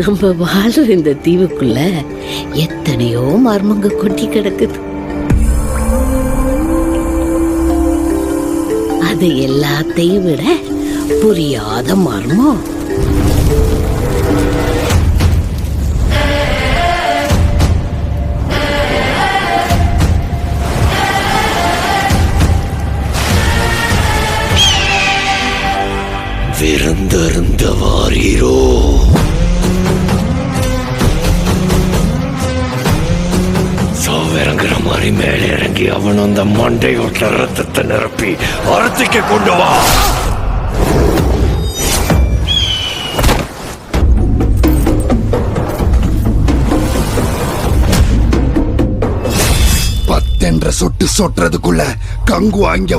நம்ம வாழ்ற இந்த தீவுக்குள்ள எத்தனையோ மர்மங்க கொட்டி கிடக்குது. அது எல்லாத்தையும் விட புரியாத மர்மம் விருந்தருந்த வாரீரோ. சாவிறங்குற மாதிரி மேலே இறங்கி அவன் அந்த மண்டையோட்ட ரத்தத்தை நிரப்பி அறுத்திக்க கொண்டு வா. பத்தென்ற சொட்டு சொட்டுறதுக்குள்ள கங்கு அங்க